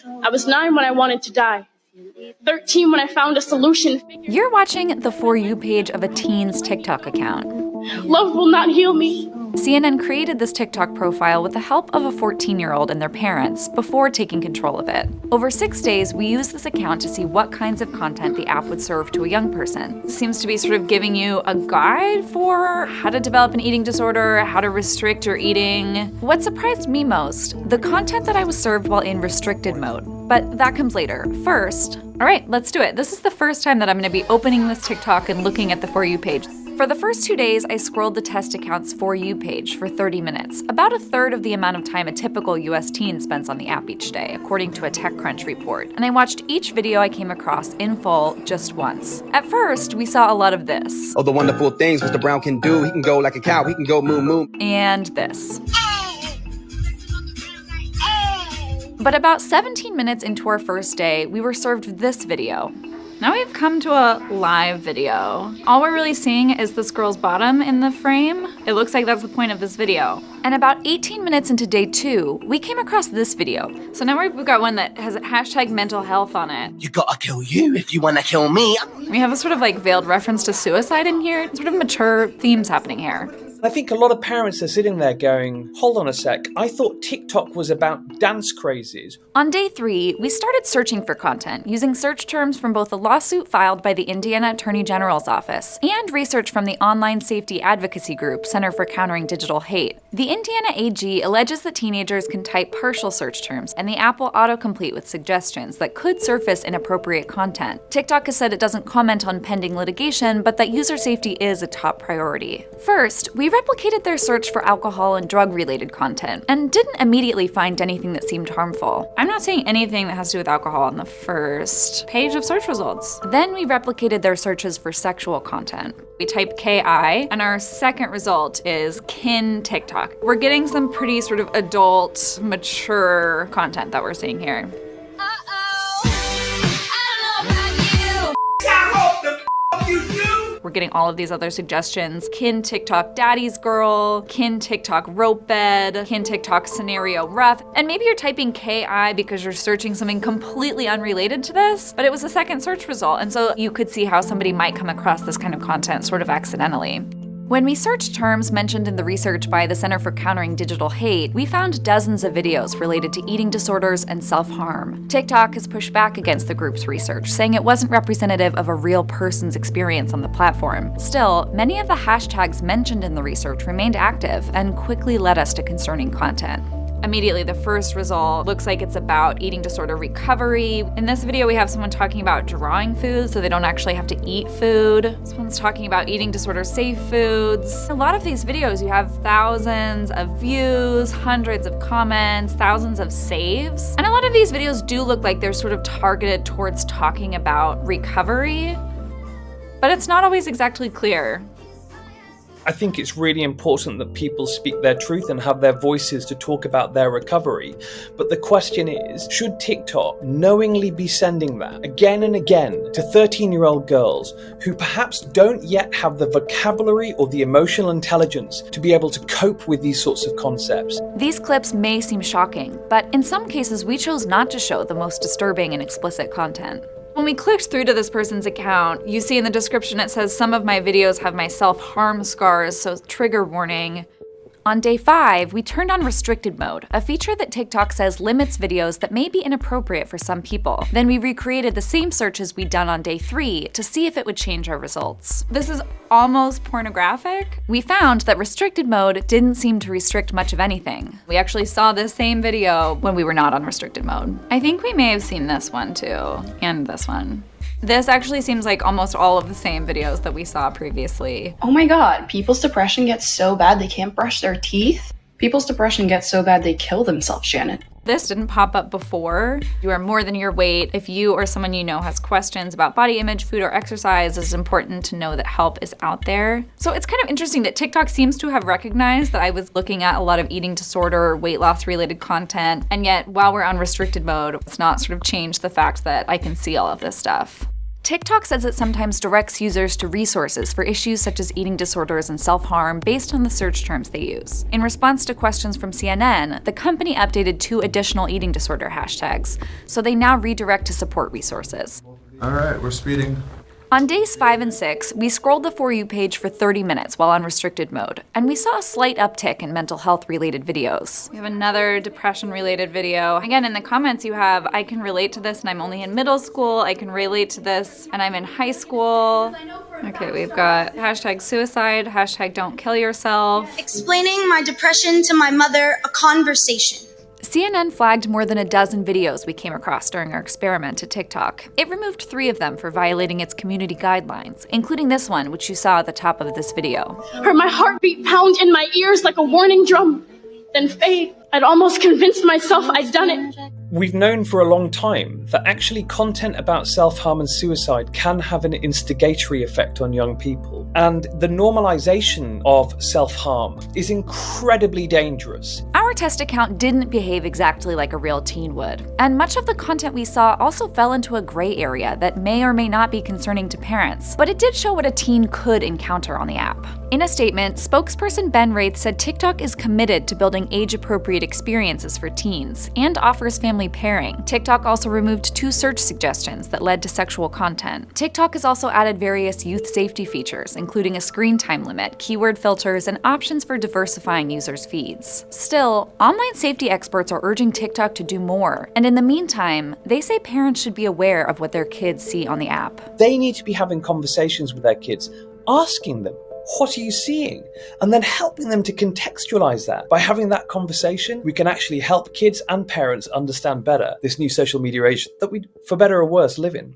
I was 9 when I wanted to die. 13 when I found a solution. You're watching the For You page of a teen's TikTok account. Love will not heal me. CNN created this TikTok profile with the help of a 14-year-old and their parents before taking control of it. Over 6 days, we used this account to see what kinds of content the app would serve to a young person. It seems to be sort of giving you a guide for how to develop an eating disorder, how to restrict your eating. What surprised me most, the content that I was served while in restricted mode. But that comes later. First, all right, let's do it. This is the first time that I'm gonna be opening this TikTok and looking at the For You page. For the first 2 days, I scrolled the test account's For You page for 30 minutes, about a third of the amount of time a typical US teen spends on the app each day, according to a TechCrunch report. And I watched each video I came across in full just once. At first, we saw a lot of this. Oh, the wonderful things Mr. Brown can do. He can go like a cow, he can go moo moo. And this. But about 17 minutes into our first day, we were served this video. Now we've come to a live video. All we're really seeing is this girl's bottom in the frame. It looks like that's the point of this video. And about 18 minutes into day 2, we came across this video. So now we've got one that has a hashtag mental health on it. You gotta kill you if you wanna kill me. We have a sort of like veiled reference to suicide in here. Sort of mature themes happening here. I think a lot of parents are sitting there going, hold on a sec, I thought TikTok was about dance crazes. On day 3, we started searching for content using search terms from both a lawsuit filed by the Indiana Attorney General's office and research from the online safety advocacy group Center for Countering Digital Hate. The Indiana AG alleges that teenagers can type partial search terms and the app will autocomplete with suggestions that could surface inappropriate content. TikTok has said it doesn't comment on pending litigation, but that user safety is a top priority. First, we replicated their search for alcohol and drug-related content and didn't immediately find anything that seemed harmful. I'm not seeing anything that has to do with alcohol on the first page of search results. Then we replicated their searches for sexual content. We typed KI, and our second result is kin TikTok. We're getting some pretty sort of adult, mature content that we're seeing here. We're getting all of these other suggestions. Kin TikTok daddy's girl, kin TikTok rope bed, kin TikTok scenario rough. And maybe you're typing KI because you're searching something completely unrelated to this, but it was a second search result. And so you could see how somebody might come across this kind of content sort of accidentally. When we searched terms mentioned in the research by the Center for Countering Digital Hate, we found dozens of videos related to eating disorders and self-harm. TikTok has pushed back against the group's research, saying it wasn't representative of a real person's experience on the platform. Still, many of the hashtags mentioned in the research remained active and quickly led us to concerning content. Immediately, the first result looks like it's about eating disorder recovery. In this video, we have someone talking about drawing food so they don't actually have to eat food. This one's talking about eating disorder safe foods. A lot of these videos, you have thousands of views, hundreds of comments, thousands of saves. And a lot of these videos do look like they're sort of targeted towards talking about recovery, but it's not always exactly clear. I think it's really important that people speak their truth and have their voices to talk about their recovery. But the question is, should TikTok knowingly be sending that again and again to 13-year-old girls who perhaps don't yet have the vocabulary or the emotional intelligence to be able to cope with these sorts of concepts? These clips may seem shocking, but in some cases we chose not to show the most disturbing and explicit content. When we clicked through to this person's account, you see in the description it says some of my videos have my self-harm scars, so trigger warning. On day 5, we turned on restricted mode, a feature that TikTok says limits videos that may be inappropriate for some people. Then we recreated the same searches we'd done on day 3 to see if it would change our results. This is almost pornographic. We found that restricted mode didn't seem to restrict much of anything. We actually saw this same video when we were not on restricted mode. I think we may have seen this one too, and this one. This actually seems like almost all of the same videos that we saw previously. Oh my god, people's depression gets so bad they can't brush their teeth? People's depression gets so bad they kill themselves, Janet. This didn't pop up before. You are more than your weight. If you or someone you know has questions about body image, food, or exercise, it's important to know that help is out there. So it's kind of interesting that TikTok seems to have recognized that I was looking at a lot of eating disorder, weight loss related content, and yet while we're on restricted mode, it's not sort of changed the fact that I can see all of this stuff. TikTok says it sometimes directs users to resources for issues such as eating disorders and self-harm based on the search terms they use. In response to questions from CNN, the company updated 2 additional eating disorder hashtags, so they now redirect to support resources. All right, we're speeding. On days 5 and 6, we scrolled the For You page for 30 minutes while on restricted mode, and we saw a slight uptick in mental health-related videos. We have another depression-related video. Again, in the comments you have, I can relate to this and I'm only in middle school, I can relate to this and I'm in high school. Okay, we've got hashtag suicide, hashtag don't kill yourself. Explaining my depression to my mother, a conversation. CNN flagged more than a dozen videos we came across during our experiment to TikTok. It removed 3 of them for violating its community guidelines, including this one, which you saw at the top of this video. Heard my heartbeat pound in my ears like a warning drum, then fade. I'd almost convinced myself I'd done it. We've known for a long time that actually content about self-harm and suicide can have an instigatory effect on young people. And the normalization of self-harm is incredibly dangerous. Our test account didn't behave exactly like a real teen would, and much of the content we saw also fell into a gray area that may or may not be concerning to parents, but it did show what a teen could encounter on the app. In a statement, spokesperson Ben Wraith said TikTok is committed to building age-appropriate experiences for teens and offers family pairing. TikTok also removed 2 search suggestions that led to sexual content. TikTok has also added various youth safety features, including a screen time limit, keyword filters, and options for diversifying users' feeds. Still, online safety experts are urging TikTok to do more, and in the meantime, they say parents should be aware of what their kids see on the app. They need to be having conversations with their kids, asking them, what are you seeing? And then helping them to contextualize that. By having that conversation, we can actually help kids and parents understand better this new social media age that we, for better or worse, live in.